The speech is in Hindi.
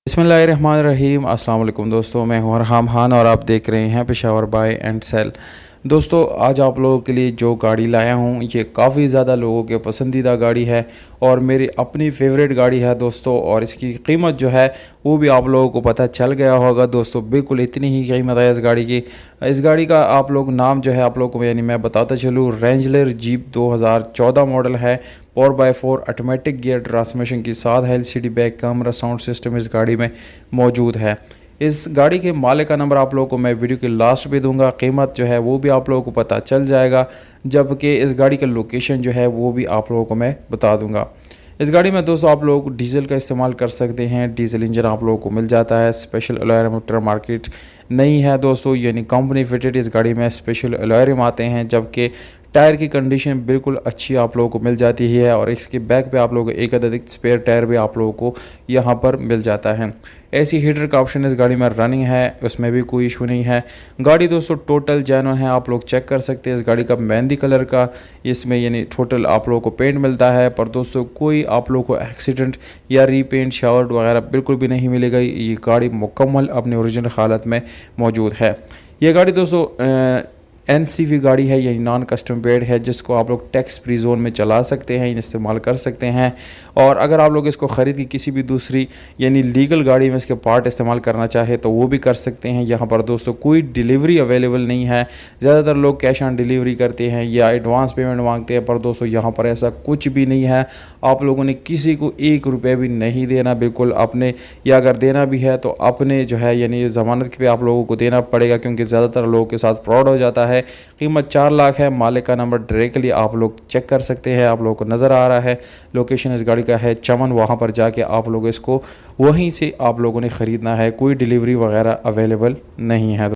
बिस्मिल्लाहिर्रहमानिर्रहीम। अस्सलाम वालेकुम दोस्तों, मैं हूं अरहम खान और आप देख रहे हैं पेशावर बाय एंड सेल। दोस्तों, आज आप लोगों के लिए जो गाड़ी लाया हूं ये काफ़ी ज़्यादा लोगों के पसंदीदा गाड़ी है और मेरी अपनी फेवरेट गाड़ी है दोस्तों। और इसकी कीमत जो है वो भी आप लोगों को पता चल गया होगा दोस्तों, बिल्कुल इतनी ही कीमत है इस गाड़ी की। इस गाड़ी का आप लोग नाम जो है आप लोगों को यानी मैं बताता चलूँ, रेंजलर जीप 2014 मॉडल है। 4x4 ऑटोमेटिक गियर ट्रांसमिशन के साथ LCD back camera sound system इस गाड़ी में मौजूद है। इस गाड़ी के मालिक का नंबर आप लोगों को मैं वीडियो के लास्ट पे दूंगा। कीमत जो है वो भी आप लोगों को पता चल जाएगा, जबकि इस गाड़ी का लोकेशन जो है वो भी आप लोगों को मैं बता दूंगा। इस गाड़ी में दोस्तों आप लोग डीजल का इस्तेमाल कर सकते हैं। डीजल इंजन आप लोगों को मिल जाता है। स्पेशल अलॉय मोटर मार्केट नहीं है दोस्तों, यानी कंपनी फिटेड इस गाड़ी में स्पेशल अलॉय रिम आते हैं, जबकि टायर की कंडीशन बिल्कुल अच्छी आप लोगों को मिल जाती है। और इसके बैक पे आप लोगों को एक अदद स्पेयर टायर भी आप लोगों को यहाँ पर मिल जाता है। एसी हीटर का ऑप्शन इस गाड़ी में रनिंग है, उसमें भी कोई इशू नहीं है। गाड़ी दोस्तों टोटल जेन्युइन है, आप लोग चेक कर सकते हैं। इस गाड़ी का मेहंदी कलर का इसमें यानी टोटल आप लोगों को पेंट मिलता है, पर दोस्तों कोई आप लोगों को एक्सीडेंट या रीपेंट शावर वगैरह बिल्कुल भी नहीं मिलेगा। ये गाड़ी मुकम्मल अपनी ओरिजिनल हालत में मौजूद है। ये गाड़ी दोस्तों एनसीवी गाड़ी है, यानी नॉन कस्टम पेड है, जिसको आप लोग टैक्स फ्री जोन में चला सकते हैं, इस्तेमाल कर सकते हैं। और अगर आप लोग इसको ख़रीद की किसी भी दूसरी यानी लीगल गाड़ी में इसके पार्ट इस्तेमाल करना चाहे तो वो भी कर सकते हैं। यहाँ पर दोस्तों कोई डिलीवरी अवेलेबल नहीं है। ज़्यादातर लोग कैश ऑन डिलीवरी करते हैं या एडवांस पेमेंट मांगते हैं, पर दोस्तों यहाँ पर ऐसा कुछ भी नहीं है। आप लोगों ने किसी को 1 रुपये भी नहीं देना, बिल्कुल अपने, या अगर देना भी है तो अपने जो है यानी ज़मानत पे आप लोगों को देना पड़ेगा, क्योंकि ज़्यादातर लोगों के साथ फ्रॉड हो जाता है। कीमत 4 लाख है। मालिक का नंबर डायरेक्टली आप लोग चेक कर सकते हैं, आप लोगों को नज़र आ रहा है। लोकेशन इस गाड़ी का है चमन, वहाँ पर जाके आप लोग इसको वहीं से आप लोगों ने ख़रीदना है। कोई डिलीवरी वगैरह अवेलेबल नहीं है।